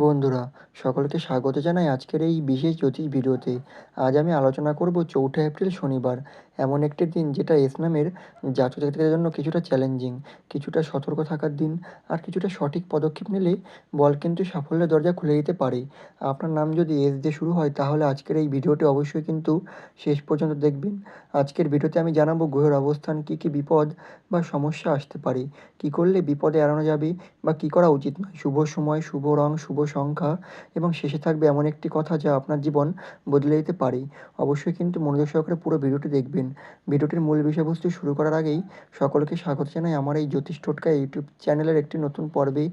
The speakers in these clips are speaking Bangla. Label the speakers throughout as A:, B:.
A: বন্ধুরা, সকলকে স্বাগত জানাই আজকের এই বিশেষ জ্যোতিষ ভিডিওতে। আজ আমি আলোচনা করব ৪ঠা এপ্রিল শনিবার, এমন একটি দিন যেটা ইসলামের জাতক জাতিকাদের জন্য কিছুটা চ্যালেঞ্জিং, কিছুটা সতর্ক থাকার দিন, আর কিছুটা সঠিক পদক্ষেপ নিলে বল কিন্তু সাফল্যের দরজা খুলে দিতে পারে। আপনার নাম যদি এস দিয়ে শুরু হয় তাহলে আজকের এই ভিডিওটি অবশ্যই কিন্তু শেষ পর্যন্ত দেখবেন। আজকের ভিডিওতে আমি জানাবো গ্রহের অবস্থান, কী কী বিপদ বা সমস্যা আসতে পারে, কী করলে বিপদে এড়ানো যাবে বা কী করা উচিত নয়, শুভ সময়, শুভ রং, শুভ সংখ্যা, এবং শেষে থাকবে এমন একটি কথা যা আপনার জীবন বদলে দিতে পারে। অবশ্যই কিন্তু মনোযোগ সহকারে পুরো ভিডিওটি দেখবেন। ভিডিওটির মূল বিষয়বস্তু শুরু করার আগেই সকলকে স্বাগত জানাই আমার এই জ্যোতিষ টোটকা ইউটিউব চ্যানেলের একটি নতুন পর্বে।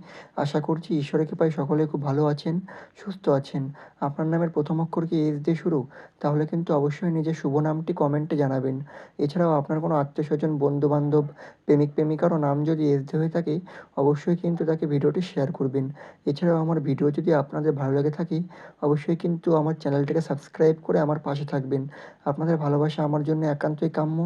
A: আশা করছি ঈশ্বরের কৃপায় সকলে খুব ভালো আছেন, সুস্থ আছেন। আপনার নামের প্রথম অক্ষর কি এস দিয়ে শুরু? তাহলে কিন্তু অবশ্যই নিজের শুভ নামটি কমেন্টে জানাবেন। এছাড়াও আপনার কোনো আত্মীয়স্বজন, বন্ধুবান্ধব, প্রেমিক প্রেমিকারও নাম যদি এস দিয়ে হয়ে থাকে অবশ্যই কিন্তু তাকে ভিডিওটি শেয়ার করবেন। এছাড়াও আমার ভিডিও যদি আপনাদের ভালো লেগে থাকে অবশ্যই কিন্তু আমার চ্যানেলটিকে সাবস্ক্রাইব করে আমার পাশে থাকবেন। আপনাদের ভালোবাসা আমার জন্য একান্তই কাম্য।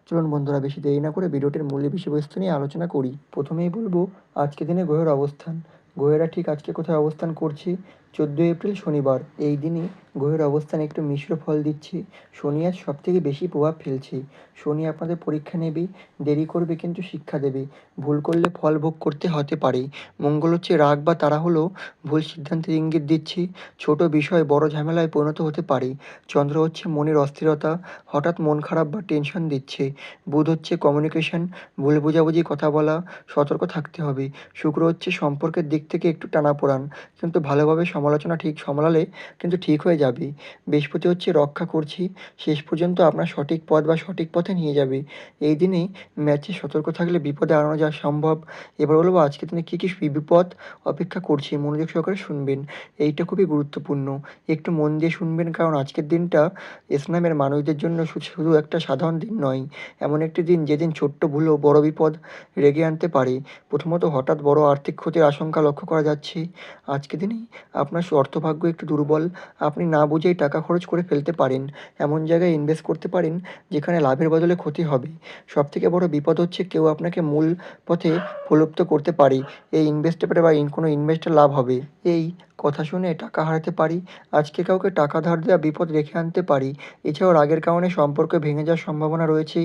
A: চলুন বন্ধুরা, বেশি দেরি না করে ভিডিওটির মূল বিষয়বস্তু নিয়ে আলোচনা করি। প্রথমেই বলবো আজকে দিনে গ্রহের অবস্থান। গ্রহেরা ঠিক আজকে কোথায় অবস্থান করছে? 14 এপ্রিল শনিবার। এই দিনই গ্রহের অবস্থান একটু মিশ্র ফল দিচ্ছে। শনি আজ সবথেকে বেশি প্রভাব ফেলছে। শনি আপনাদের পরীক্ষা নেবে, দেরি করবে কিন্তু শিক্ষা দেবে। ভুল করলে ফল ভোগ করতে হতে পারে। মঙ্গল হচ্ছে রাগ বা তাড়াহুড়ো, ভুল সিদ্ধান্তের ইঙ্গিত দিচ্ছে। ছোট বিষয় বড় ঝামেলায় পরিণত হতে পারে। চন্দ্র হচ্ছে মনের অস্থিরতা, হঠাৎ মন খারাপ বা টেনশন দিচ্ছে। বুধ হচ্ছে কমিউনিকেশন, ভুল বোঝাবুঝি, কথা বলা, সতর্ক থাকতে হবে। শুক্র হচ্ছে সম্পর্কের দিক থেকে একটু টানাপোড়ান, কিন্তু ভালোভাবে সমালোচনা ঠিক সামলালে কিন্তু ঠিক হয়ে যাবে। বৃহস্পতি হচ্ছে রক্ষা করছি, শেষ পর্যন্ত আপনার সঠিক পথ বা সঠিক পথে নিয়ে যাবে। এই দিনে ম্যাচে সতর্ক থাকলে বিপদে এড়ানো যা সম্ভব। এবার বলবো আজকে দিনে কী কী বিপদ অপেক্ষা করছি, মনোযোগ সহকারে শুনবেন। এইটা খুবই গুরুত্বপূর্ণ, একটু মন দিয়ে শুনবেন, কারণ আজকের দিনটা ইসলামের মানুষদের জন্য শুধু একটা সাধারণ দিন নয়, এমন একটি দিন যেদিন ছোট্ট ভুলও বড় বিপদ রেগে আনতে পারে। প্রথমত হঠাৎ বড় আর্থিক ক্ষতির আশঙ্কা লক্ষ্য করা যাচ্ছে। আজকের দিনেই আপনার অর্থভাগ্য একটু দুর্বল, আপনি না বুঝেই টাকা খরচ করে ফেলতে পারেন। এমন জায়গায় ইনভেস্ট করতে পারেন যেখানে লাভের বদলে ক্ষতি হবে। সবথেকে বড় বিপদ হচ্ছে কেউ আপনাকে মূল পথে প্রলুব্ধ করতে পারে। এই ইনভেস্টে বা কোনো ইনভেস্টে লাভ হবে এই কথা শুনে টাকা হারাতে পারি। আজকে কাউকে টাকা ধার দেওয়া বিপদ রেখে আনতে পারি। এছাড়াও রাগের কারণে সম্পর্ক ভেঙে যাওয়ার সম্ভাবনা রয়েছে।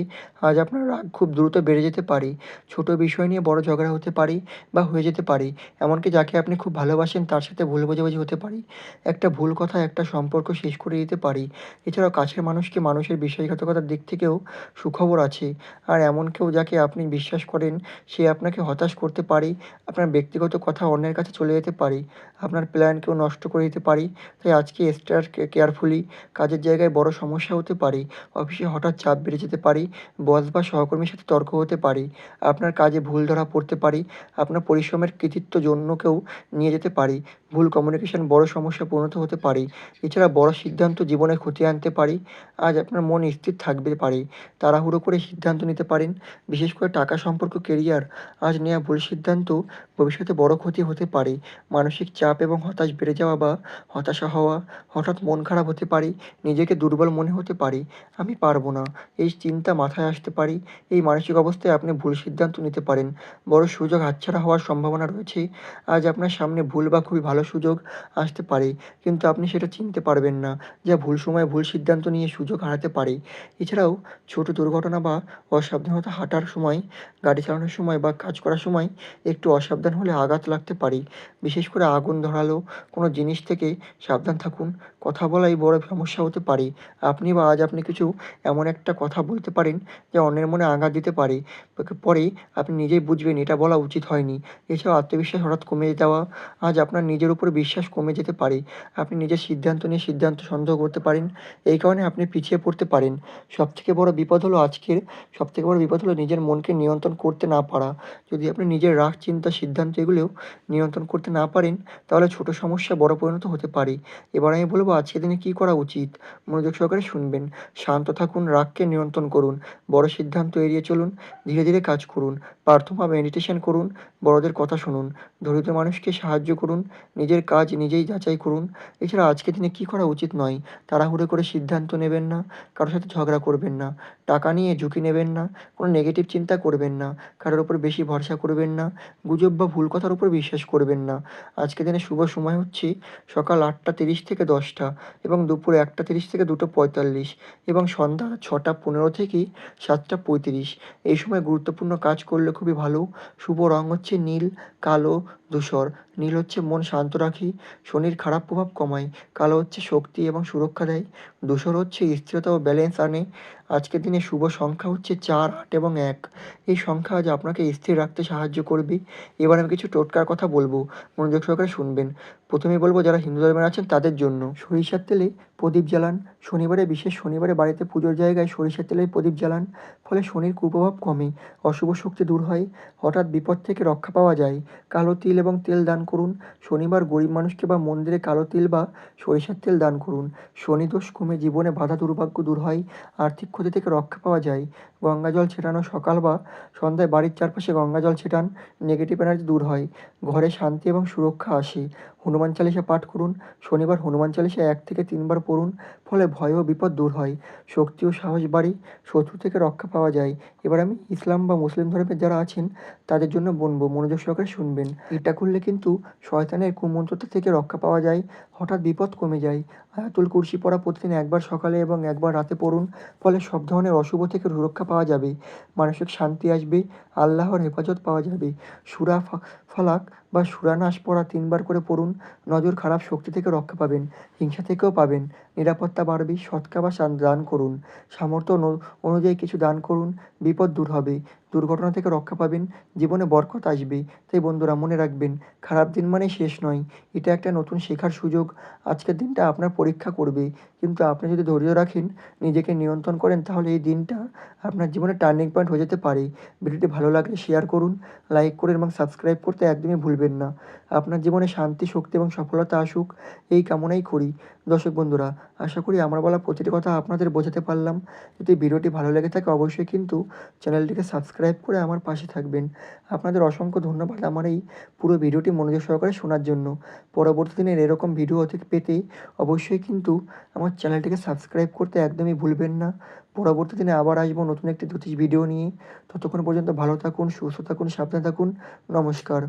A: আজ আপনার রাগ খুব দ্রুত বেড়ে যেতে পারে। ছোট বিষয় নিয়ে বড় ঝগড়া হতে পারে বা হয়ে যেতে পারে। এমনকি যাকে আপনি খুব ভালোবাসেন তার সাথে ভুল বোঝাবুঝি হতে পারে। একটা ভুল কথা একটা সম্পর্ক শেষ করে দিতে পারে। এছাড়াও কাছের মানুষকে মানুষের বিশ্বাসঘাতকতার দিক থেকেও সুখবর আছে। আর এমন কেউ যাকে আপনি বিশ্বাস করেন সে আপনাকে হতাশ করতে পারে। আপনার ব্যক্তিগত কথা অন্যের কাছে চলে যেতে পারে। আপনার প্ল্যান কেউ নষ্ট করে দিতে পারে। তাই আজকে এক্সট্রা কেয়ারফুলি। কাজের জায়গায় বড় সমস্যা হতে পারে। অফিসে হঠাৎ চাপ বেড়ে যেতে পারে। বস বা সহকর্মীর সাথে তর্ক হতে পারে। আপনার কাজে ভুল ধরা পড়তে পারে। আপনার পরিশ্রমের কৃতিত্ব অন্য কেউ নিয়ে যেতে পারে। ভুল কমিউনিকেশন বড় সমস্যায় পরিণত হতে পারে। এছাড়া বড় সিদ্ধান্ত জীবনে ক্ষতি আনতে পারে। আজ আপনার মন স্থির থাকতে পারে। তাড়াহুড়ো করে সিদ্ধান্ত নিতে পারেন, বিশেষ করে টাকা, সম্পর্ক, কেরিয়ার। আজ নেওয়া ভুল সিদ্ধান্ত ভবিষ্যতে বড় ক্ষতি হতে পারে। মানসিক চাপ এবং হতাশ বেড়ে যাওয়া বা হতাশা হওয়া, হঠাৎ মন খারাপ হতে পারে, নিজেকে দুর্বল মনে হতে পারে, আমি পারবো না, এই চিন্তা মাথায় আসতে পারে। এই মানসিক অবস্থায় আপনি ভুল সিদ্ধান্ত নিতে পারেন। বড় সুযোগ হাতছাড়া হওয়ার সম্ভাবনা রয়েছে। আজ আপনার সামনে ভুল বা খুবই ভালো সুযোগ আসতে পারে, কিন্তু আপনি সেটা চিনতে পারবেন না, যা ভুল সময়ে ভুল সিদ্ধান্ত নিয়ে সুযোগ হারাতে পারে। এছাড়াও ছোট দুর্ঘটনা বা অসাবধানতা, হাঁটার সময়, গাড়ি চালানোর সময় বা কাজ করার সময় একটু অসাবধান হলে আঘাত লাগতে পারে। বিশেষ করে আগুন ধরালো কোনো জিনিস থেকে সাবধান থাকুন। কথা বলাই বড় সমস্যা হতে পারে। আপনি কিছু এমন একটা কথা বলতে পারেন যা অন্যের মনে আঘাত দিতে পারে। পরে আপনি নিজেই বুঝবেন এটা বলা উচিত হয়নি। এছাড়াও আত্মবিশ্বাস হঠাৎ কমে যাওয়া, আজ আপনার নিজের উপর বিশ্বাস কমে যেতে পারে। আপনি নিজের সিদ্ধান্ত নিয়ে সিদ্ধান্ত সন্দেহ করতে পারেন। এই কারণে আপনি পিছিয়ে পড়তে পারেন। সবথেকে বড় বিপদ হলো সবথেকে বড় বিপদ হলো নিজের মনকে নিয়ন্ত্রণ করতে না পারা। যদি আপনি নিজের রাগ, চিন্তা, সিদ্ধান্ত এগুলোও নিয়ন্ত্রণ করতে না পারেন তাহলে ছোট সমস্যা বড় পরিণত হতে পারে। এবার আমি বলব আজকের দিনে কী করা উচিত, মনোযোগ সহকারে শুনবেন। শান্ত থাকুন, রাগকে নিয়ন্ত্রণ করুন, বড় সিদ্ধান্ত এড়িয়ে চলুন, ধীরে ধীরে কাজ করুন, প্রার্থনা বা মেডিটেশন করুন, বড়দের কথা শুনুন, দরিদ্র মানুষকে সাহায্য করুন, নিজের কাজ নিজেই যাচাই করুন। এছাড়া আজকের দিনে কী করা উচিত নয়, তাড়াহুড়ো করে সিদ্ধান্ত নেবেন না, কারোর সাথে ঝগড়া করবেন না, টাকা নিয়ে ঝুঁকি নেবেন না, কোনো নেগেটিভ চিন্তা করবেন না, কারোর উপর বেশি ভরসা করবেন না, গুজব বা ভুল কথার উপর বিশ্বাস করবেন না। আজকের দিনে শুভ সময় হচ্ছে সকাল 8:30 থেকে 10টা এবং দুপুর 1:30 থেকে 2:45 এবং সন্ধ্যা 6:15 থেকে 7:35। এই সময় গুরুত্বপূর্ণ কাজ করলে খুবই ভালো। শুভ রং হচ্ছে নীল, কালো, ধূসর। নীল হচ্ছে মন শান্ত রাখে, শনির খারাপ প্রভাব কমায়। কালো হচ্ছে শক্তি এবং সুরক্ষা দেয়। ধূসর হচ্ছে স্থিরতা ও ব্যালেন্স আনে। আজকের দিনে শুভ সংখ্যা হচ্ছে 4, 8 এবং 1। এই সংখ্যা আজ আপনাকে স্থির রাখতে সাহায্য করবে। এবার আমি কিছু টোটকার কথা বলবো, মনোযোগ সহকারে শুনবেন। প্রথমেই বলবো যারা হিন্দু ধর্মের আছেন তাদের জন্য। সরিষার তেলে প্রদীপ জ্বালান। শনিবারে বাড়িতে পুজোর জায়গায় সরিষার তেলের প্রদীপ জ্বালান। ফলে শনির কুপ্রভাব কমে, অশুভ শক্তি দূর হয়, হঠাৎ বিপদ থেকে রক্ষা পাওয়া যায়। কালো তিল এবং তেল দান করুন। শনিবার গরিব মানুষকে বা মন্দিরে কালো তিল বা সরিষার তেল দান করুন। শনিদোষ কমে জীবনে বাধা দুর্ভাগ্য দূর হয়, আর্থিক ক্ষতি থেকে রক্ষা পাওয়া যায়। গঙ্গা জল ছেটানো। সকাল বা সন্ধ্যায় বাড়ির চারপাশে গঙ্গা জল ছেটান, নেগেটিভ এনার্জি দূর হয়, ঘরে শান্তি এবং সুরক্ষা আসে। হনুমান চালিসা পাঠ করুন। শনিবার হনুমান চালিসা 1 থেকে 3 বার পড়ুন, ফলে ভয় ও বিপদ দূর হয়, শক্তি ও সাহস বাড়ে, শত্রু থেকে রক্ষা পাওয়া যায়। এবার আমি ইসলাম বা মুসলিম ধর্মের যারা আছেন তাদের জন্য বলবো, মনোযোগ সহকারে শুনবেন। এটা করলে কিন্তু শয়তানের কুমন্ত্রতা থেকে রক্ষা পাওয়া যায়, হঠাৎ বিপদ কমে যায়। আয়াতুল কুরসি পড়া প্রতিদিন একবার সকালে এবং একবার রাতে পড়ুন, ফলে সব ধরনের অশুভ থেকে সুরক্ষা পাওয়া যাবে, মানসিক শান্তি আসবে, আল্লাহর হেফাজত পাওয়া যাবে। সূরা ফালাক বা সূরা নাস পড়া 3 বার করে পড়ুন, নজর খারাপ শক্তি থেকে রক্ষা পাবেন, হিংসা থেকেও পাবেন, নিরাপত্তা বাড়বে। সৎকা বা দান করুন, সামর্থ্য অনুযায়ী কিছু দান করুন, বিপদ দূর হবে, দুর্ঘটনা থেকে রক্ষা পাবেন, জীবনে বরকত আসবে। তাই বন্ধুরা মনে রাখবেন, খারাপ দিন মানেই শেষ নয়, এটা একটা নতুন শেখার সুযোগ। আজকের দিনটা আপনার পরীক্ষা করবে, কিন্তু আপনি যদি ধৈর্য রাখেন, নিজেকে নিয়ন্ত্রণ করেন, তাহলে এই দিনটা আপনার জীবনে টার্নিং পয়েন্ট হয়ে যেতে পারে। ভিডিওটি ভালো লাগলে শেয়ার করুন, লাইক করুন এবং সাবস্ক্রাইব করতে একদমই ভুলবেন না। আপনার জীবনে শান্তি, শক্তি এবং সফলতা আসুক, এই কামনাই করি। দর্শক বন্ধুরা, আশা করি আমার বলা প্রতিটি কথা আপনাদের বোঝাতে পারলাম। যদি ভিডিওটি ভালো লেগে থাকে অবশ্যই কিন্তু চ্যানেলটিকে সাবস্ক্রাইব করে আমার পাশে থাকবেন। আপনাদের অসংখ্য ধন্যবাদ আমার এই পুরো ভিডিওটি মনোযোগ সহকারে শোনার জন্য। পরবর্তী দিনের এরকম ভিডিও পেতে অবশ্যই কিন্তু আমার চ্যানেলটিকে সাবস্ক্রাইব করতে একদমই ভুলবেন না। পরবর্তী দিনে আবার আসবো নতুন একটি জ্যোতিষ ভিডিও নিয়ে। ততক্ষণ পর্যন্ত ভালো থাকুন, সুস্থ থাকুন, সাবধানে থাকুন। নমস্কার।